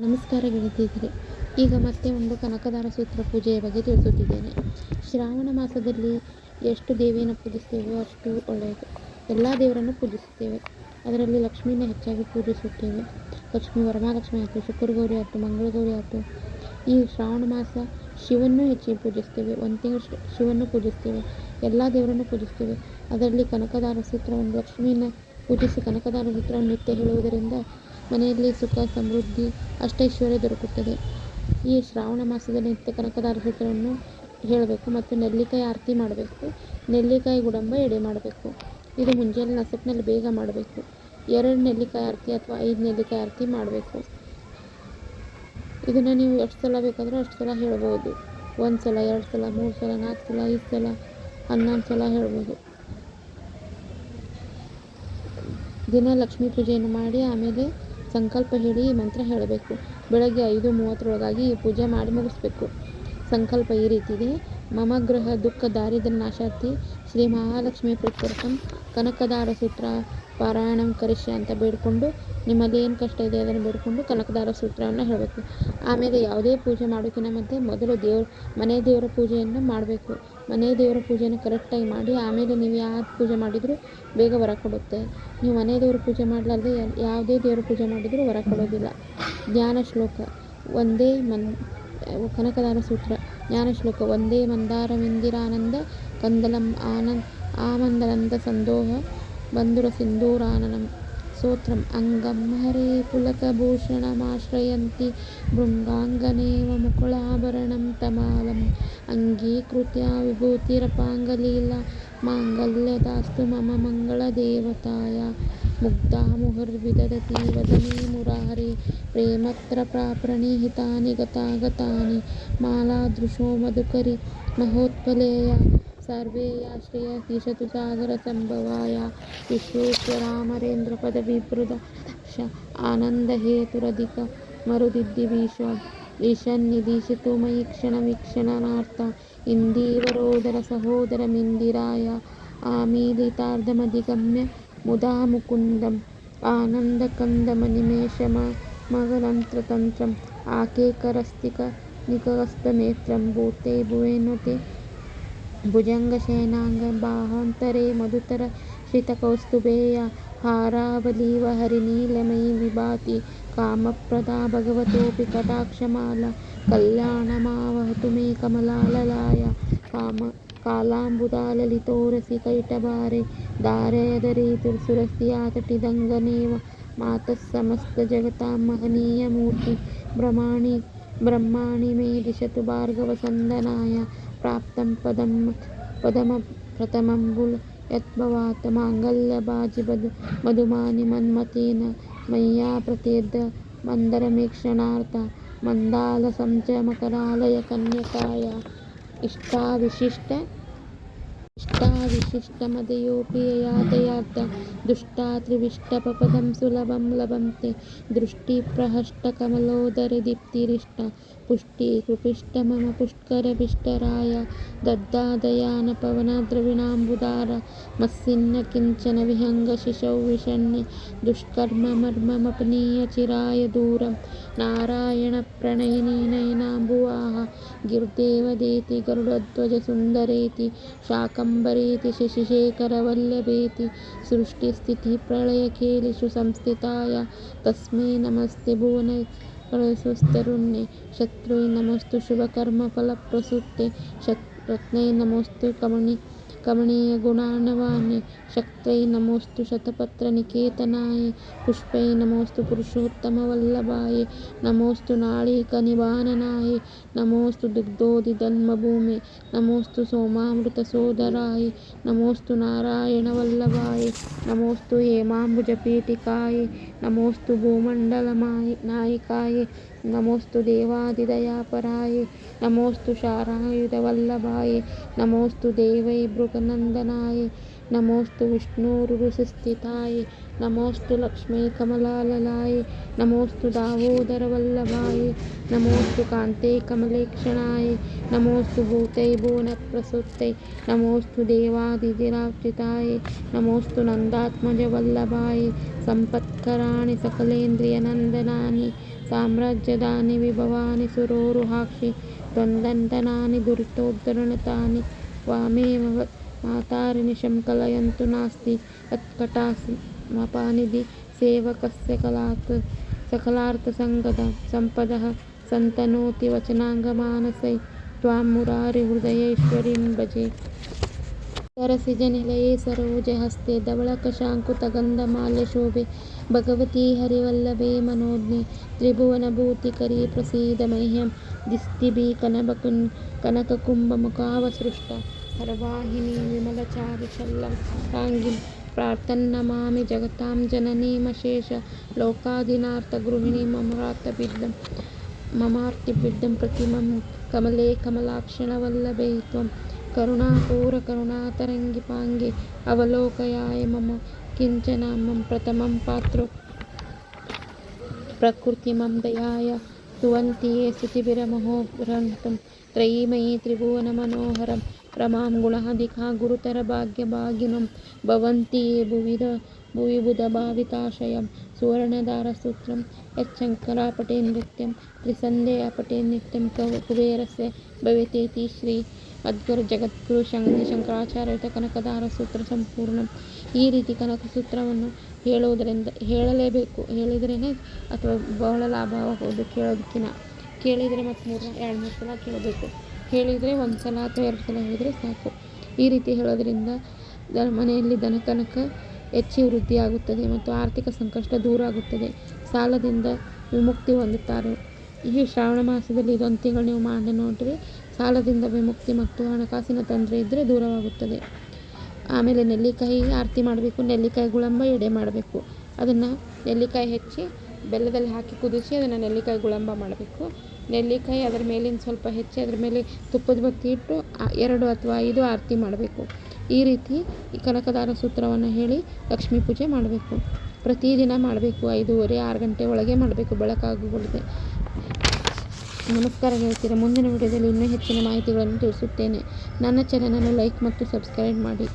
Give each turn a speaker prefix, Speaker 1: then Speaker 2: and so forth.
Speaker 1: ನಮಸ್ಕಾರ ಗೆಳತಿಯರೇ. ಈಗ ಮತ್ತೆ ಒಂದು ಕನಕದಾರ ಸೂತ್ರ ಪೂಜೆಯ ಬಗ್ಗೆ ತಿಳಿಸುತ್ತಿದ್ದೇನೆ. ಶ್ರಾವಣ ಮಾಸದಲ್ಲಿ ಎಷ್ಟು ದೇವಿಯನ್ನು ಪೂಜಿಸ್ತೇವೋ ಅಷ್ಟು ಒಳ್ಳೆಯದು. ಎಲ್ಲ ದೇವರನ್ನು ಪೂಜಿಸುತ್ತೇವೆ. ಅದರಲ್ಲಿ ಲಕ್ಷ್ಮೀನ ಹೆಚ್ಚಾಗಿ ಪೂಜಿಸುತ್ತೇವೆ. ಲಕ್ಷ್ಮೀ ವರಮಹಾಲಕ್ಷ್ಮಿ ಆಯಿತು, ಶುಕ್ರಗೌರಿ ಆಯಿತು, ಮಂಗಳಗೌರಿ ಆಯಿತು. ಈ ಶ್ರಾವಣ ಮಾಸ ಶಿವನ್ನೂ ಹೆಚ್ಚಿಗೆ ಪೂಜಿಸ್ತೇವೆ. ಒಂದು ತಿಂಗಳು ಶಿವನ್ನು ಪೂಜಿಸ್ತೇವೆ. ಎಲ್ಲ ದೇವರನ್ನು ಪೂಜಿಸ್ತೇವೆ. ಅದರಲ್ಲಿ ಕನಕದಾರ ಸೂತ್ರವನ್ನು ಲಕ್ಷ್ಮೀನ ಪೂಜಿಸಿ ಕನಕದಾರ ಸೂತ್ರವನ್ನು ನಿತ್ಯ ಹೇಳುವುದರಿಂದ ಮನೆಯಲ್ಲಿ ಸುಖ ಸಮೃದ್ಧಿ ಅಷ್ಟೈಶ್ವರ್ಯ ದೊರಕುತ್ತದೆ. ಈ ಶ್ರಾವಣ ಮಾಸದಲ್ಲಿ ನಿತ್ಯ ಕನಕದಾರ ಸೂತ್ರವನ್ನು ಹೇಳಬೇಕು ಮತ್ತು ನೆಲ್ಲಿಕಾಯಿ ಆರತಿ ಮಾಡಬೇಕು. ನೆಲ್ಲಿಕಾಯಿ ಗುಡಂಬ ಎಡೆ ಮಾಡಬೇಕು. ಇದು ಮುಂಜಾನೆ ನಸುಕಿನಲ್ಲಿ ಬೇಗ ಮಾಡಬೇಕು. 2 ನೆಲ್ಲಿಕಾಯಿ ಆರತಿ ಅಥವಾ 5 ನೆಲ್ಲಿಕಾಯಿ ಆರತಿ ಮಾಡಬೇಕು. ಇದನ್ನು ನೀವು ಎಷ್ಟು ಸಲ ಬೇಕಾದರೂ ಅಷ್ಟು ಸಲ ಹೇಳ್ಬೋದು. 1 ಸಲ, 2 ಸಲ, 3 ಸಲ, 4 ಸಲ, 5 ಸಲ, 11 ಸಲ ಹೇಳ್ಬೋದು. ದಿನ ಲಕ್ಷ್ಮೀ ಪೂಜೆಯನ್ನು ಮಾಡಿ ಆಮೇಲೆ ಸಂಕಲ್ಪ ಹೇಳಿ ಈ ಮಂತ್ರ ಹೇಳಬೇಕು. ಬೆಳಗ್ಗೆ 5:30 ಈ ಪೂಜೆ ಮಾಡಿ ಮುಗಿಸ್ಬೇಕು. ಸಂಕಲ್ಪ ಈ ರೀತಿ ಇದೆ: ಮಮ ಗೃಹ ದುಃಖ ದಾರಿದ್ರ್ಯ ನಾಶಾತಿ ಶ್ರೀ ಮಹಾಲಕ್ಷ್ಮೀ ಪ್ರೀತ್ಯರ್ಥಂ ಕನಕದಾರ ಸೂತ್ರ ಪಾರಾಯಣಂ ಕರಿಷ್ಯ ಅಂತ ಬೇಡಿಕೊಂಡು, ನಿಮ್ಮಲ್ಲಿ ಏನು ಕಷ್ಟ ಇದೆ ಅದನ್ನು ಬೇಡಿಕೊಂಡು ಕನಕದಾರ ಸೂತ್ರವನ್ನು ಹೇಳಬೇಕು. ಆಮೇಲೆ ಯಾವುದೇ ಪೂಜೆ ಮಾಡೋಕ್ಕಿಂತ ಮಧ್ಯೆ ಮೊದಲು ಮನೆ ದೇವರ ಪೂಜೆಯನ್ನು ಮಾಡಬೇಕು. ಮನೆ ದೇವರ ಪೂಜೆಯನ್ನು ಕರೆಕ್ಟಾಗಿ ಮಾಡಿ ಆಮೇಲೆ ನೀವು ಯಾವ ಪೂಜೆ ಮಾಡಿದರೂ ಬೇಗ ವರ ಕೊಡುತ್ತೆ. ನೀವು ಮನೆ ದೇವರ ಪೂಜೆ ಮಾಡಲಾರ್ದೆ ಯಾವುದೇ ದೇವರ ಪೂಜೆ ಮಾಡಿದರೂ ವರ ಕೊಡೋದಿಲ್ಲ. ಜ್ಞಾನ ಶ್ಲೋಕ ಒಂದೇ ಕನಕದಾರ ಸೂತ್ರ ಜ್ಞಾನ ಶ್ಲೋಕ: ಒಂದೇ ಮಂದಾರವಿಂದಿರಾನಂದ ಕಂದಲಂ ಆಮಂದನಂದ ಸಂದೋಹ ಬಂಧುರ ಸಿಂಧೂರಾನನಂ ಸ್ತೋತ್ರಂ ಅಂಗಂ ಹರೇ ಪುಲಕಭೂಷಣಮಾಶ್ರಯಂತಿ ಭೃಂಗಾಂಗನೇವ ಮುಕುಳಾಭರಣಂ ತಮಾಲಂ ಅಂಗೀಕೃತ್ಯ ವಿಭೂತಿರಪಾಂಗಲೀಲಾ ಮಾಂಗಲ್ಯದಾಸ್ತು ಮಮ ಮಂಗಳದೇವತಾಯ ಮುಗ್ಧಾ ಮುಹುರ್ವಿದಧತಿ ವದನೆ ಮುರಾರಿ ಪ್ರೇಮತ್ರ ಪ್ರಾಪ್ರಣಿಹಿತಾನಿ ಗತಾಗತಾನಿ ಮಾಲಾದೃಶೋ ಮಧುಕರಿ ಮಹೋತ್ಪಲೇಯ ಸರ್ವೇಯಾಶ್ರಯ ದಿಶತು ಸಾಗರ ಸಂಭವಾಯ ವಿಶ್ವೇಶ್ವರಾಮರೇಂದ್ರ ಪದವಿಭೃದ ಆನಂದ ಹೇತುರಧಿಕ ಮರುದಿದ್ದಿ ಈಶನ್ನಿದೀಶಿತು ಮಯಿ ಕ್ಷಣ ವೀಕ್ಷಣಾರ್ಥ ಇಂದೀವರೋದರ ಸಹೋದರ ಮಿಂದಿರಾಯ ಆಮೀಲಿತಾರ್ಧಮಧಿಗಮ್ಯ ಮುದಾ ಮುಕುಂದಂ ಆನಂದ ಕಂದಮನಿಮೇಷ ಮಗಲಂತ್ರತಂತ್ರಂ ಆಕೇಕರಸ್ತಿಕ ನಿಕಸ್ತನೇತ್ರಂ ಭೂತೆ ಭುವೇನುತೆ ಭುಜಂಗಶಯನಾಂಗ ಬಾಹಾಂತರೆ ಮಧುತರ ಶ್ರಿತಕೌಸ್ತುಭೇಯ ಹಾರಾವಲೀವ ಹರಿನೀಲಮಯಿ ವಿಭಾತಿ ಕಾಮಪ್ರದಾ ಭಗವತೋಪಿ ಕಟಾಕ್ಷಮಾಲಾ ಕಲ್ಯಾಣಮಾವಹತು ಮೇ ಕಮಲಾಲಲಾಯ ಕಾಲಾಂಬುದಾಲಲಿತೋರಸಿ ಕೈಟಭಾರೆ ಧಾರಯದರೀತಿ ಸುರಸ್ಯಾತಟಿದಂಗನೇವ ಮಾತಃ ಸಮಸ್ತ ಜಗತಾಂ ಮಹನೀಯಮೂರ್ತಿ ಬ್ರಹ್ಮಾಣಿ ಮೇ ದಿಶತು ಭಾರ್ಗವಸಂದನಾಯ ಪ್ರಾಪ್ತಂ ಪದಮಪ್ರಥಮಂಬುಲ ಯದ್ಭವಾತ್ ಮಾಂಗಲ್ಯಭಾಜಿ ಮಧುಮಾನಿ ಮನ್ಮಥೇನ ಮಯ್ಯಾ ಪ್ರತ್ಯೇದ ಮಂದರಮೇಕ್ಷಣಾರ್ಥ ಮಂದಾಲ ಸಂಚಮಕರಾಲಯ ಕನ್ಯಕಾಯ ಇಷ್ಟಾವಿಶಿಷ್ಟಮದಯೋಪಿ ಯಯಾತಯಾರ್ಥ ದುಷ್ಟಾ ತ್ರಿವಿಷ್ಟಪಪದಂ ಸುಲಭಂ ಲಭಂತೆ ದೃಷ್ಟಿಪ್ರಹಷ್ಟಕಮಲೋದರ ದೀಪ್ತಿರಿಷ್ಟ ಪುಷ್ಟಿ ಕೃಪಿಷ್ಟ ಮಮ ಪುಷ್ಕರಭಿಷ್ಟರಾಯ ದದ್ದಾದಯಾನ ಪವನ ದ್ರವಿಣಾಂಬುದಾರ ಮಸ್ಸಿನ್ನ ಕಿಂಚನ ವಿಹಂಗ ಶಿಶೌ ವಿಷಣ್ಣೆ ದುಷ್ಕರ್ಮ ಮರ್ಮಮಪನೀಯ ಚಿರಾಯ ದೂರಂ ನಾರಾಯಣ ಪ್ರಣಯಿನಿ ನಯನಾಂಬುವಾಹ ಗಿರ್ದೇವದೇತಿ ಗರುಡಧ್ವಜ ಸುಂದರೇತಿ ಶಾಕಂಬರೇತಿ ಶಶಿಶೇಖರವಲ್ಲಭೇತಿ ಸೃಷ್ಟಿಸ್ಥಿತಿ ಪ್ರಳಯಖೇಲಿಷು ಸಂಸ್ಥಿತಾಯ ತಸ್ಮೈ ನಮಸ್ತೆ ಭುವನಸ್ವಸ್ತರುಣ್ಯೆ ಶತ್ರುೈ ನಮೋऽस्तु ಶುಭಕರ್ಮಫಲಪ್ರಸೂತೆ ರತ್ನೈ ನಮೋऽस्तु ಕಮನೀಯ ಗುಣಾರ್ಣವಾನ್ಯೆ ಶಕ್ತೈ ನಮೋऽस्तु ಶತಪತ್ರನಿಕೇತನಾಯ ಪುಷ್ಪೈ ನಮೋऽस्तु ಪುರುಷೋತ್ತಮವಲ್ಲಭಾಯ ನಮೋऽस्तु ನಾಳೀಕನಿವಾರಣಾಯ ನಮೋऽस्तु ದುಗ್ಧೋದಿದನ್ಮಭೂಮೆ ನಮೋऽस्तु ಸೋಮಾಮೃತಸೋದರಾಯ ನಮೋऽस्तु ನಾರಾಯಣವಲ್ಲಭಾಯ ನಮೋऽस्तु ಹೇಮಾಂಬುಜಪೀಠಿಕಾಯ ನಮೋऽस्तु ಭೂಮಂಡಲನಾಯಿಕಾಯ ನಮೋऽस्तु ದೇವಾದಿದಯಾಪರಾಯ ನಮೋऽस्तु ಶಾರಾಯುಧವಲ್ಲಭಾಯ ನಮೋऽस्तु ದೇವೈಭೃಗನಂದನಾಯ ನಮೋऽस्तु ವಿಷ್ಣುರುರುಸಿಸ್ಥಿತಾಯ ನಮೋऽस्तु ಲಕ್ಷ್ಮೈ ಕಮಲಾಲಲಾಯ ನಮೋऽस्तु ದಾಮೋದರವಲ್ಲಭಾಯ ನಮೋऽस्तु ಕಾಂತೈ ಕಮಲೇಕ್ಷಣಾಯ ನಮೋऽस्तु ಭೂತೈ ಭುವನಪ್ರಸೂತೈ ನಮೋऽस्तु ದೇವಾದಿದಿರಾರ್ಚಿತಾಯ ನಮೋऽस्तु ನಂದಾತ್ಮಜವಲ್ಲಭಾಯ ಸಂಪತ್ಕರಾಣಿ ಸಕಲೇಂದ್ರಿಯನಂದನಾನಿ ಸಾಮ್ರಾಜ್ಯದಾನಿ ವಿಭವಾನಿ ಸುರೋರುಹಾಕ್ಷಿ ದ್ವಂದಂತನಾನಿ ದುರಿತೋದ್ಧರಣತಾನಿ ತ್ವಾಮೇವ ಮಾತಾರಿಣಿ ಶಂಕಲಯಂತು ನಾಸ್ತಿ ಯತ್ಕಟಾಸಿ ಮಪಾನಿಧಿ ಸೇವಕಸ್ಯ ಸಕಲಾರ್ಥಸಂಗದ ಸಂಪದಃ ಸಂತನೋತಿ ವಚನಾಂಗಮಾನಸೈ ತ್ವಾಂ ಮುರಾರಿ ಹೃದಯೇಶ್ವರೀಂ ಭಜೆ. ಸರಸಿಜನಿಲಯೇ ಸರೋಜ ಹಸ್ತೆ ಧವಳಕಶಾಂಕುತಗಂಧಮಾಲ್ಯಶೋಭೆ ಭಗವತಿ ಹರಿವಲ್ಲಭೆ ಮನೋಜ್ಞೆ ತ್ರಿಭುವನಭೂತಿಕರಿ ಪ್ರಸೀದ ಮಹ್ಯಂ ದಿಸ್ತಿಭಿ ಕನಕಕುಂಭಮುಖಾವಸೃಷ್ಟ ಸರ್ವಾಹಿನಿ ವಿಮಲಚಾರುಶಲ್ಲಾಂಗೀಂ ಪ್ರಾರ್ಥನ್ನಮಾಮಿ ಜಗತಾಂ ಜನನೀಮಶೇಷ ಲೋಕಾಧೀನಾರ್ಥಗೃಹಿಣೀಂ ಮಮಾರ್ತಿಬಿಡ್ಡಂ ಪ್ರತಿಮಂ ಕಮಲೆ ಕಮಲಾಕ್ಷಣವಲ್ಲಭೆ ತ್ವಂ ಕರುಣಾಪೂರ ಕರುಣಾತರಂಗಿಪಾಂಗೆ ಅವಲೋಕಯಾಯ ಮಮ ಕಿಂಚನ ಮಂ ಪ್ರಥಮಂ ಪಾತ್ರೋ ಪ್ರಕೃತಿಮಂ ದಯಾಯ ಸ್ತುವಂತಿಯೇ ಸ್ತುತಿಭಿರಮಹೋರಂತಂ ತ್ರಯೀಮಯೀ ತ್ರಿಭುವನಮನೋಹರಂ ರಮಾಂ ಗುಣಾಧಿಕಾ ಗುರುತರ ಭಾಗ್ಯಭಾಗಿನಂ ಭವಂತಿಯೇ ಭುವಿ ಬುಧಭಾವಿತಾಶಯಂ ಸುವರ್ಣಧಾರಸೂತ್ರಂ ಯಚ್ಛಂಕರಾ ಪಠೇನ್ ನೃತ್ಯಂ ತ್ರಿಸಂಧ್ಯಾ ಪಠೇನ್ ನಿತ್ಯಂ ಕುಬೇರಸ್ಯ ಭವೇತೇತಿ ಶ್ರೀ ಮದ್ಗುರು ಜಗದ್ಗುರು ಶಂಕರಾಚಾರ್ಯರ ಕನಕಧಾರ ಸೂತ್ರ ಸಂಪೂರ್ಣ. ಈ ರೀತಿ ಕನಕಸೂತ್ರವನ್ನು ಹೇಳಲೇಬೇಕು. ಹೇಳಿದ್ರೇ ಅಥವಾ ಬಹಳ ಲಾಭವಾಗುವುದು ಕೇಳಿದರೆ ಮತ್ತು 2-3 ಸಲ ಕೇಳಬೇಕು. ಹೇಳಿದರೆ 1 ಸಲ ಅಥವಾ 2 ಸಲ ಹೇಳಿದರೆ ಸಾಕು. ಈ ರೀತಿ ಹೇಳೋದ್ರಿಂದ ಮನೆಯಲ್ಲಿ ಧನಕನಕ ಹೆಚ್ಚಿ ವೃದ್ಧಿಯಾಗುತ್ತದೆ ಮತ್ತು ಆರ್ಥಿಕ ಸಂಕಷ್ಟ ದೂರ ಆಗುತ್ತದೆ. ಸಾಲದಿಂದ ವಿಮುಕ್ತಿ ಹೊಂದುತ್ತಾರೆ. ಈ ಶ್ರಾವಣ ಮಾಸದಲ್ಲಿ ಇದೊಂದು ತಿಂಗಳು ನೀವು ಮಾಡಿ ನೋಡ್ರಿ. ಸಾಲದಿಂದ ವಿಮುಕ್ತಿ ಮತ್ತು ಹಣಕಾಸಿನ ತೊಂದರೆ ಇದ್ದರೆ ದೂರವಾಗುತ್ತದೆ. ಆಮೇಲೆ ನೆಲ್ಲಿಕಾಯಿ ಆರತಿ ಮಾಡಬೇಕು. ನೆಲ್ಲಿಕಾಯಿ ಗುಳಂಬ ಎಡೆ ಮಾಡಬೇಕು. ಅದನ್ನು ನೆಲ್ಲಿಕಾಯಿ ಹೆಚ್ಚಿ ಬೆಲ್ಲದಲ್ಲಿ ಹಾಕಿ ಕುದಿಸಿ ಅದನ್ನು ನೆಲ್ಲಿಕಾಯಿ ಗುಳಂಬ ಮಾಡಬೇಕು. ನೆಲ್ಲಿಕಾಯಿ ಅದರ ಮೇಲಿನ ಸ್ವಲ್ಪ ಹೆಚ್ಚಿ ಅದರ ಮೇಲೆ ತುಪ್ಪದ ಬತ್ತಿ ಇಟ್ಟು 2 ಅಥವಾ 5 ಆರತಿ ಮಾಡಬೇಕು. ಈ ರೀತಿ ಈ ಕನಕಧಾರ ಸೂತ್ರವನ್ನು ಹೇಳಿ ಲಕ್ಷ್ಮೀ ಪೂಜೆ ಮಾಡಬೇಕು. ಪ್ರತಿದಿನ ಮಾಡಬೇಕು. 5:30-6 ಗಂಟೆ ಒಳಗೆ ಮಾಡಬೇಕು, ಬೆಳಕಾಗಬಾರದು. ನಮಸ್ಕಾರ ಗೆಳತಿಯರೇ, ಮುಂದಿನ ವಿಡಿಯೋದಲ್ಲಿ ಇನ್ನೂ ಹೆಚ್ಚಿನ ಮಾಹಿತಿಗಳನ್ನು ತಿಳಿಸುತ್ತೇನೆ. ನನ್ನ ಚಾನಲನ್ನು ಲೈಕ್ ಮತ್ತು ಸಬ್ಸ್ಕ್ರೈಬ್ ಮಾಡಿ.